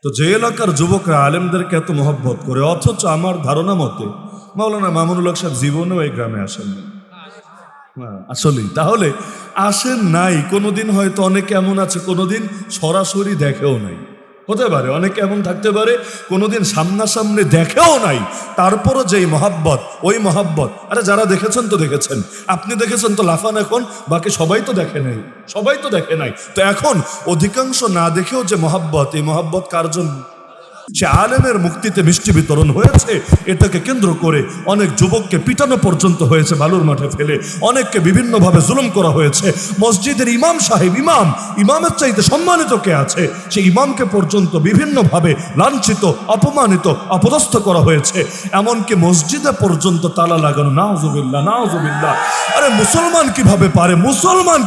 তো যে এলাকার যুবকরা আলেমদেরকে এত মহব্বত করে, অথচ আমার ধারণা মতে মাওলানা মামুনুল হক সাহেব জীবনেও এই গ্রামে আসেন না। আসলেই তাহলে আসেন নাই কোনোদিন, হয়তো অনেকে এমন আছে কোনোদিন সরাসরি দেখেও নাই, হতে পারে অনেকে এমন থাকতে পারে কোনোদিন সামনাসামনি দেখেও নাই, তারপরও যেই মহাব্বত, ওই মহাব্বত, আরে যারা দেখেছেন তো দেখেছেন, আপনি দেখেছেন তো লাফান এখন, বাকি সবাই তো দেখে নাই, সবাই তো দেখে নাই। তো এখন অধিকাংশ না দেখেও যে মহাব্বত, এই মহাব্বত কার জন্য? সে আলেমের মুক্তিতে মিষ্টি বিতরণ হয়েছে, এটাকে কেন্দ্র করে অনেক যুবককে পিটানো পর্যন্ত হয়েছে বালুর মাঠে ফেলে, অনেককে বিভিন্নভাবে জুলুম করা হয়েছে। মসজিদের ইমাম সাহেব, ইমামের চাইতে সম্মানিত কে আছে? সেই ইমামকে পর্যন্ত বিভিন্নভাবে লাঞ্ছিত, অপমানিত, অপদস্থ করা হয়েছে। এমনকি মসজিদে পর্যন্ত তালা লাগানো, নাউজুবিল্লাহ নাউজুবিল্লাহ। আরে মুসলমান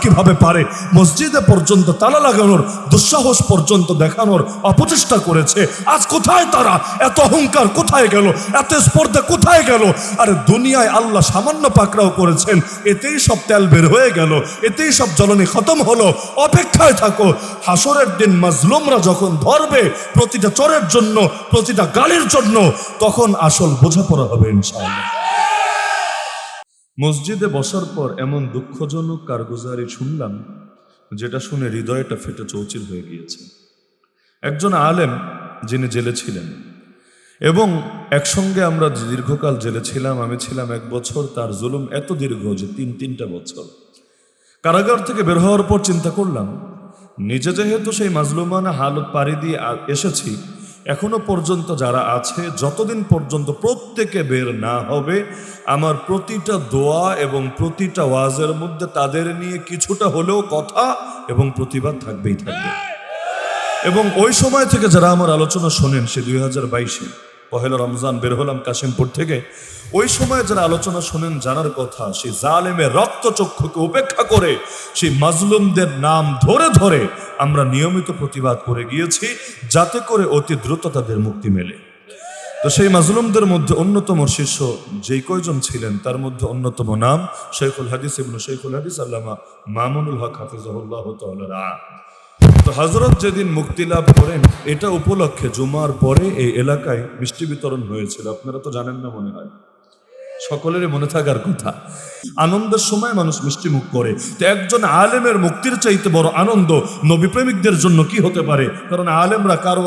কিভাবে পারে মসজিদে পর্যন্ত তালা লাগানোর দুঃসাহস পর্যন্ত দেখানোর অপচেষ্টা করেছে। আজ কোথায় তারা? এত অহংকার কোথায় গেল? এত স্পর্ধা কোথায় গেল? আরে দুনিয়ায় আল্লাহ সামান্য পাকড়াও করেছেন, এতেই সব তেল বের হয়ে গেল, এতেই সব জ্বলনি খতম হলো। অপেক্ষায় থাকো, হাসরের দিন মাজলুমরা যখন ধরবে প্রতিটা চরের জন্য, প্রতিটা গালির জন্য, তখন আসল বোঝাপড়া হবে ইনশাআল্লাহ। মসজিদে বসার পর এমন দুঃখজনক কারগুজারি শুনলাম, যেটা শুনে হৃদয়টা ফেটে চৌচির হয়ে গিয়েছে। একজন আলেম যিনি জেলে ছিলেন, এবং একসঙ্গে আমরা দীর্ঘকাল জেলে ছিলাম, আমি ছিলাম 1 বছর, তার জুলুম এত দীর্ঘ যে তিনটা বছর। কারাগার থেকে বের হওয়ার পর চিন্তা করলাম, নিজে যেহেতু সেই মাজলুমানা হালত পাড়ি দিয়ে এসেছি, এখনো পর্যন্ত যারা আছে, যতদিন পর্যন্ত প্রত্যেকে বের না হবে, আমার প্রতিটা দোয়া এবং প্রতিটা ওয়াজের মধ্যে তাদের নিয়ে কিছুটা হলেও কথা এবং প্রতিবাদ থাকবেই থাকবে। এবং ওই সময় থেকে যারা আমার আলোচনা শোনেন, সে 2022-এ পহেলা রমজান বের হলাম কাশিমপুর থেকে, ওই সময় যারা আলোচনা শোনেন, জানার কথা, সেই জালেমের রক্তচক্ষুকে উপেক্ষা করে সেই মাজলুমদের নাম ধরে ধরে আমরা নিয়মিত প্রতিবাদ করে গিয়েছি, যাতে করে অতি দ্রুত তাদের মুক্তি মেলে। তো সেই মাজলুমদের মধ্যে অন্যতম শীর্ষ যেই কয়জন ছিলেন, তার মধ্যে অন্যতম নাম শেখুল হাদিস ইবনে শেখুল হাদিস আল্লামা মামুনুল হক হাফিজাহুল্লাহ তাআলা। তো হযরত যেদিন মুক্তি লাভ করেন, এটা উপলক্ষে জুমার পরে এই এলাকায় মিষ্টি বিতরণ হয়েছিল। আপনারা তো জানেন না মনে হয়, সকলেরই মনে থাকার কথা। আনন্দের সময় মানুষ মিষ্টি মুখ করে। তো একজন আলেমের মুক্তির চাইতে বড় আনন্দ নবী প্রেমিকদের জন্য কি হতে পারে? কারণ আলেমরা কার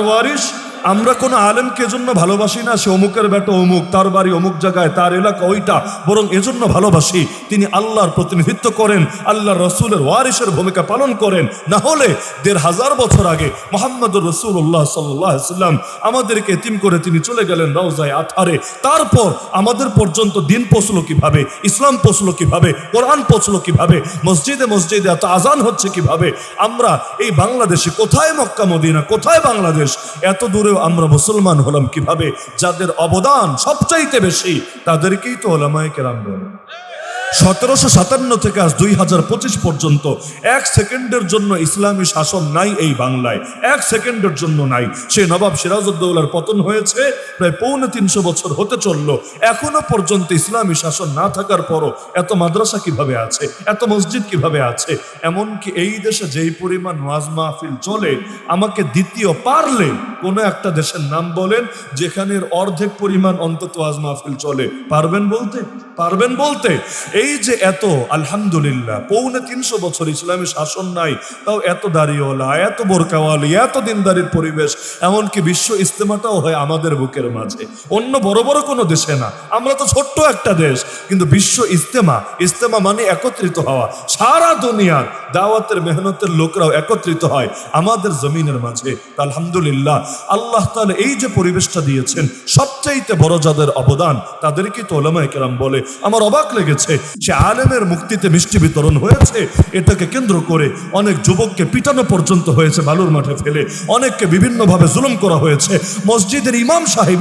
ওয়ারিস। আমরা কোনো আলেমকে এজন্য ভালোবাসি না সে অমুকের বেটা অমুক, তার বাড়ি অমুক জায়গায়, তার এলাকা ওইটা, বরং এজন্য ভালোবাসি তিনি আল্লাহর প্রতিনিধিত্ব করেন, আল্লাহর রসুলের ওয়ারিসের ভূমিকা পালন করেন। না হলে 1500 বছর আগে মুহাম্মদুর রাসূলুল্লাহ সাল্লাল্লাহু আলাইহি ওয়াসাল্লাম আমাদেরকে এতিম করে তিনি চলে গেলেন রওজায়ে আতহারে। তারপর আমাদের পর্যন্ত দিন পৌঁছলো কিভাবে? ইসলাম পৌঁছলো কিভাবে? কোরআন পৌঁছলো কিভাবে? মসজিদে এত আজান হচ্ছে কিভাবে? আমরা এই বাংলাদেশে কোথায় মক্কা মদিনা, কোথায় বাংলাদেশ, এত দূরেও আমরা মুসলমান হলাম কিভাবে? যাদের অবদান সবচাইতে বেশি, তাদেরকেই তো উলামায়ে কেরাম বলে। 1757 থেকে আজ 2025 পর্যন্ত 1 সেকেন্ডের জন্য ইসলামী শাসন নাই এই বাংলায়, 1 সেকেন্ডের জন্য নাই। সে নবাব সিরাজউদ্দৌলার পতন হয়েছে প্রায় 350 বছর হতে চললো, এখনো পর্যন্ত ইসলামী শাসন না থাকার পরও এত মাদ্রাসা কিভাবে আছে, এত মসজিদ কিভাবে আছে? এমনকি এই দেশে যেই পরিমাণ ওয়াজ মাহফিল চলে, আমাকে দ্বিতীয় পারলে কোনো একটা দেশের নাম বলেন যেখানের অর্ধেক পরিমাণ অন্তত ওয়াজ মাহফিল চলে। পারবেন বলতে? এই যে এত আলহামদুলিল্লাহ 350 বছর ইসলামী শাসন নাই, তাও এত দাড়িওয়ালা, এত বোরকাওয়ালি, এত দিনদারির পরিবেশ, এমনকি বিশ্ব ইজতেমাটাও হয় আমাদের বুকের মাঝে, অন্য বড় বড় কোনো দেশে না। আমরা তো ছোট্ট একটা দেশ, কিন্তু বিশ্ব ইজতেমা মানে একত্রিত হওয়া, সারা দুনিয়ার দাওয়াতের মেহনতের লোকরাও একত্রিত হয় আমাদের জমিনের মাঝে। আলহামদুলিল্লাহ, আল্লাহ তাআলা এই যে পরিবেশটা দিয়েছেন, সবচাইতে বড় যাদের অবদান তাদেরকে তো উলামায়ে কেরাম বলে। আমার অবাক লেগেছে, সে আলেমের মুক্তিতে মিষ্টি বিতরণ হয়েছে, এটাকে কেন্দ্র করে অনেক যুবককে পিটানো পর্যন্ত হয়েছে বালুর মাঠে ফেলে, অনেককে বিভিন্নভাবে জুলুম করা হয়েছে। মসজিদের ইমাম সাহেব,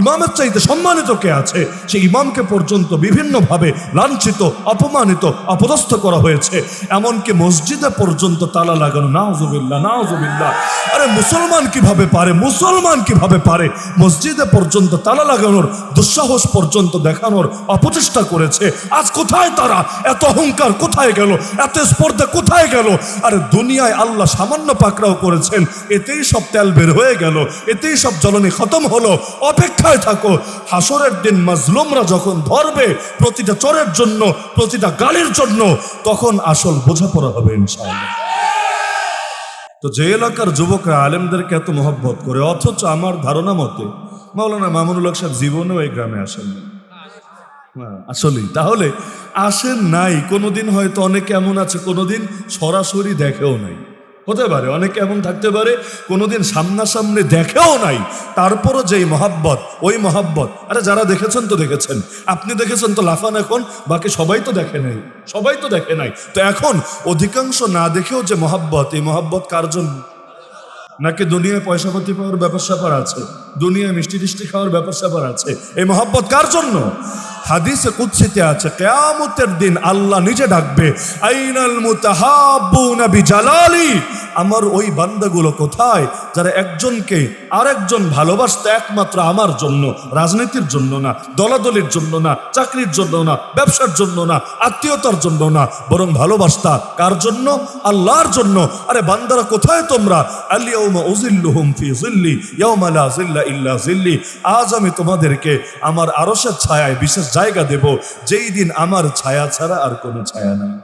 ইমামের চাইতে সম্মানিত কে আছে? সেই ইমামকে পর্যন্ত বিভিন্নভাবে লাঞ্ছিত, অপমানিত, অপদস্থ করা হয়েছে। এমনকি মসজিদে পর্যন্ত তালা লাগানো, নাউজুবিল্লাহ। আরে মুসলমান কিভাবে পারে, মুসলমান কিভাবে পারে মসজিদে পর্যন্ত তালা লাগানোর দুঃসাহস পর্যন্ত দেখানোর অপচেষ্টা করেছে। আজ কোথায় তারা? এত অহংকার কোথায় গেল? এত স্পর্ধা কোথায় গেল? আরে দুনিয়ায় আল্লাহ সামান্য পাকড়াও করেছেন, এতেই সব তেল বের হয়ে গেল, এতেই সব জ্বলনি খতম হলো। অপেক্ষায় থাকো, হাসরের দিন মাজলুমরা যখন ধরবে প্রতিটা চরের জন্য, প্রতিটা গালির জন্য, তখন আসল বোঝাপড়া হবে ইনশাআল্লাহ। তো যে এলাকার যুবকরা আলেমদেরকে এত মহব্বত করে, অথচ আমার ধারণা মতে মাওলানা মামুনুল হক সাহেব জীবনেও এই গ্রামে আসেন না। আসলেই তাহলে আসেন নাই কোনোদিন, হয়তো অনেকে এমন আছে কোনোদিন সরাসরি দেখেও নাই, হতে পারে অনেকে এমন থাকতে পারে কোনোদিন সামনাসামনি দেখেও নাই, তারপরও যেই মহাব্বত, ওই মহাব্বত। আরে যারা দেখেছেন তো দেখেছেন, আপনি দেখেছেন তো লাফান এখন, বাকি সবাই তো দেখে নাই, সবাই তো দেখে নাই। তো এখন অধিকাংশ না দেখেও যে মহাব্বত, এই মহাব্বত কার জন্য? নাকি দুনিয়ায় পয়সাপাতি পাওয়ার ব্যাপার স্যাপার আছে, দুনিয়ায় মিষ্টি টিষ্টি খাওয়ার ব্যাপার স্যাপার আছে? এই মহাব্বত কার জন্য? হাদিসে কুদসিতে আছে কিয়ামতের দিন আল্লাহ নিজে ডাকবে, আইনাল মুতাহাব্বুনা বিজালালি, আমার ওই বান্দাগুলো কোথায় যারা একজনকে আরেকজন ভালোবাসতে একমাত্র আমার জন্য, রাজনীতির জন্য না, দলাদলির জন্য না, চাকরির জন্য না, ব্যবসার জন্য না, আত্মীয়তার জন্য না, বরং ভালোবাসতা কার জন্য? আল্লাহর জন্য। আরে বান্দারা কোথায় তোমরা? আল-ইয়াউমা উযিল্লুহুম ফি যিল্লি ইয়াওমা লা যিল্লা ইল্লা যিল্লি, আজ আমি তোমাদেরকে আমার আরশের ছায়ায় বিশেষ জায়গা দেব, যেই দিন আমার ছায়া ছাড়া আর কোনো ছায়া নাই।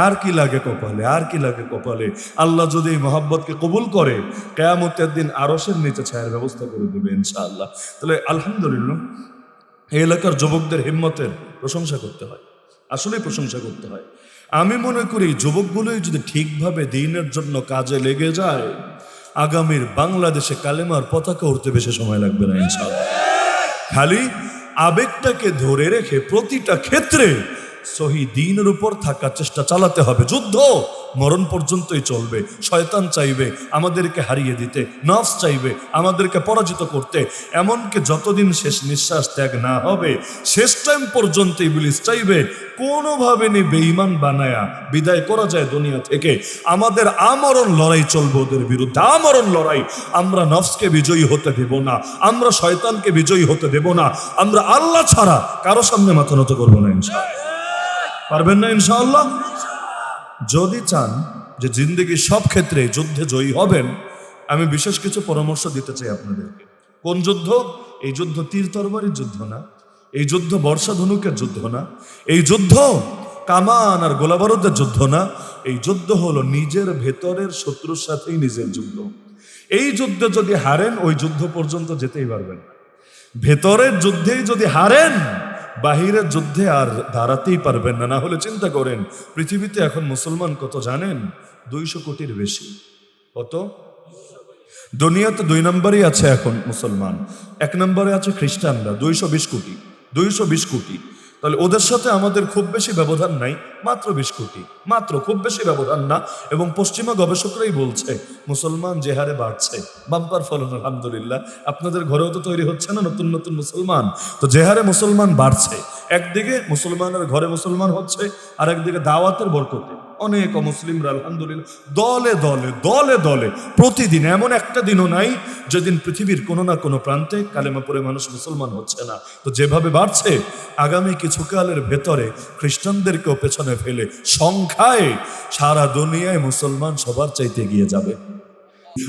আর কি লাগে কপালে, আর কি লাগে কপালে? আল্লাহ যদি এই মহাব্বতকে কবুল করে, কিয়ামতের দিন আরশের নিচে ছায়ার ব্যবস্থা করে দেবে ইনশাআল্লাহ। তাহলে আলহামদুলিল্লাহ, এই এলাকার যুবকদের হিম্মতের প্রশংসা করতে হয়, আসলেই প্রশংসা করতে হয়। আমি মনে করি যুবকগুলোই যদি ঠিকভাবে দ্বীনের জন্য কাজে লেগে যায়, আগামীর বাংলাদেশে কালেমার পতাকা উঠতে বেশি সময় লাগবে না ইনশাআল্লাহ। খালি আবেগটাকে ধরে রেখে প্রতিটা ক্ষেত্রে সহি দ্বীনের উপর থাকার চেষ্টা চালাতে হবে। যুদ্ধ মরণ পর্যন্তই চলবে। শয়তান চাইবে আমাদেরকে হারিয়ে দিতে, নফস চাইবে আমাদেরকে পরাজিত করতে, এমনকি যতদিন শেষ নিঃশ্বাস ত্যাগ না হবে শেষ টাইম পর্যন্ত ইবলিস চাইবে কোনোভাবে নি বেঈমান বানায়া বিদায় করা যায় দুনিয়া থেকে। আমাদের আমরণ লড়াই চলবে ওদের বিরুদ্ধে, আমরণ লড়াই। আমরা নফসকে বিজয়ী হতে দেব না, আমরা শয়তানকে বিজয়ী হতে দেব না, আমরা আল্লাহ ছাড়া কারো সামনে মাথা নত করবো না ইনশাআল্লাহ। পারবেন না ইনশাআল্লাহ? যদি চান যে জিন্দেগির সব ক্ষেত্রে যুদ্ধে জয়ী হবেন, আমি বিশেষ কিছু পরামর্শ দিতে চাই আপনাদেরকে। কোন যুদ্ধ? এই যুদ্ধ তীর তরবারির যুদ্ধ না, এই যুদ্ধ বর্ষা ধনুকের যুদ্ধ না, এই যুদ্ধ কামান আর গোলাবারুদের যুদ্ধ না, এই যুদ্ধ হলো নিজের ভেতরের শত্রুর সাথেই নিজের যুদ্ধ। এই যুদ্ধে যদি হারেন, ওই যুদ্ধ পর্যন্ত যেতেই পারবেন না। ভেতরের যুদ্ধেই যদি হারেন, বাহিরের যুদ্ধে আর দাঁড়াতেই পারবেন না। না হলে চিন্তা করেন, পৃথিবীতে এখন মুসলমান কত জানেন? 200 কোটির বেশি। কত? দুনিয়াতে 2 নম্বরই আছে এখন মুসলমান, 1 নম্বরে আছে খ্রিস্টানরা, 220 কোটি। 220 কোটি। তাহলে ওদের সাথে আমাদের খুব বেশি ব্যবধান নাই, মাত্র 20 কোটি, মাত্র, খুব বেশি ব্যবধান না। এবং পশ্চিমা গবেষকরাই বলছে মুসলমান যে হারে বাড়ছে, বাম্পার ফলন আলহামদুলিল্লাহ। আপনাদের ঘরেও তো তৈরি হচ্ছে না নতুন নতুন মুসলমান? তো যে হারে মুসলমান বাড়ছে, একদিকে মুসলমানের ঘরে মুসলমান হচ্ছে, আর একদিকে দাওয়াতের বরকতে অনেক অমুসলিমরা আলহামদুলিল্লাহ দলে দলে দলে দলে প্রতিদিন, এমন একটা দিনও নাই যেদিন পৃথিবীর কোনো না কোনো প্রান্তে কালেমা পড়ে মানুষ মুসলমান হচ্ছে না। তো যেভাবে বাড়ছে, আগামী কিছুকালের ভেতরে খ্রিস্টানদেরকেও পেছনে ফেলে সংখ্যায় সারা দুনিয়ায় মুসলমান সবার চাইতে এগিয়ে যাবে।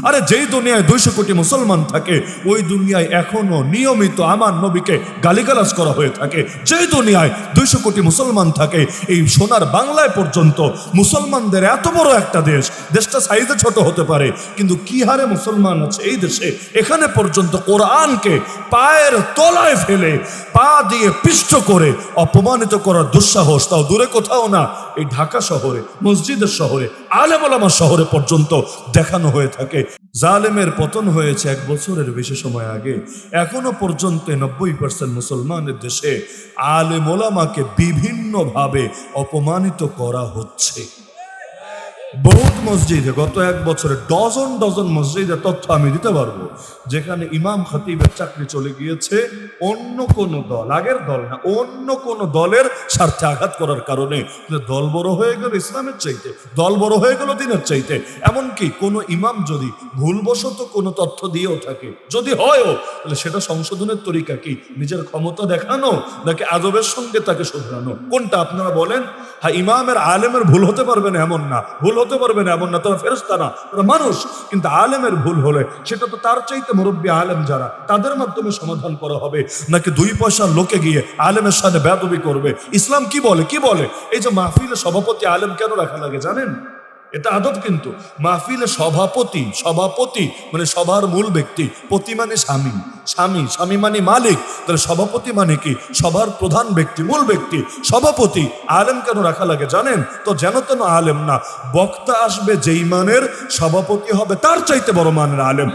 আরে যেই দুনিয়ায় 200 কোটি মুসলমান থাকে, ওই দুনিয়ায় এখনো নিয়মিত আমার নবীকে গালিগালাজ করা হয়ে থাকে। যেই দুনিয়ায় 200 কোটি মুসলমান থাকে, এই সোনার বাংলায় পর্যন্ত মুসলমানদের এত বড় একটা দেশ, দেশটা সাইজে ছোট হতে পারে, কিন্তু কি হারে মুসলমান আছে এই দেশে, এখানে পর্যন্ত কোরআনকে পায়ের তলায় ফেলে পা দিয়ে পিষ্ট করে অপমানিত করার দুঃসাহস, তাও দূরে কোথাও না, এই ঢাকা শহরে, মসজিদের শহরে, আলেম ওলামা শহরে পর্যন্ত দেখানো হয়ে থাকে। জালেমের পতন হয়েছে 1 বছরের বেশি সময় আগে, এখনো পর্যন্ত 90% মুসলমানের দেশে আলেম ওলামাকে বিভিন্নভাবে অপমানিত করা হচ্ছে। বহুত মসজিদে গত এক বছরে ডজন ডজন মসজিদের তথ্য আমি দিতে পারবো, যেখানে ইমাম খতিবের চাকরি চলে গিয়েছে অন্য কোন দল, আগের দল না, অন্য কোন দলের স্বার্থে আঘাত করার কারণে। দল বড় হয়ে গেল ইসলামের চাইতে, দল বড় হয়ে গেল দিনের চাইতে। এমনকি কোনো ইমাম যদি ভুলবশত কোনো তথ্য দিয়েও থাকে, যদি হয়ও, তাহলে সেটা সংশোধনের তরিকা কি? নিজের ক্ষমতা দেখানো নাকি আদবের সঙ্গে তাকে শুধরানো? কোনটা আপনারা বলেন? হ্যাঁ, ইমামের আলেমের ভুল হতে পারবে না এমন না, ভুল হতে পারবে না এমন না, তারা ফেরেশতা না, তারা মানুষ। কিন্তু আলেমের ভুল হলে সেটা তো তার চাইতে মুরব্বী আলেম যারা, তাদের মাধ্যমে সমাধান করা হবে, নাকি দুই পয়সার লোকে গিয়ে আলেমের সাথে বেয়াদবি করবে? ইসলাম কি বলে? কি বলে? এই যে মাহফিলে সভাপতি আলেম কেন রাখা লাগে জানেন? এটা আদব। কিন্তু মাহফিলে সভাপতি, সভাপতি মানে সবার মূল ব্যক্তি, পতি মানে স্বামী, স্বামী, স্বামী মানে মালিক, তাহলে সভাপতি মানে কি? সবার প্রধান ব্যক্তি, মূল ব্যক্তি, সভাপতি। আলেম কেন রাখা লাগে জানেন? তো যেন তেন আলেম না, বক্তা আসবে যেই মানের, সভাপতি হবে তার চাইতে বড় মানের আলেম।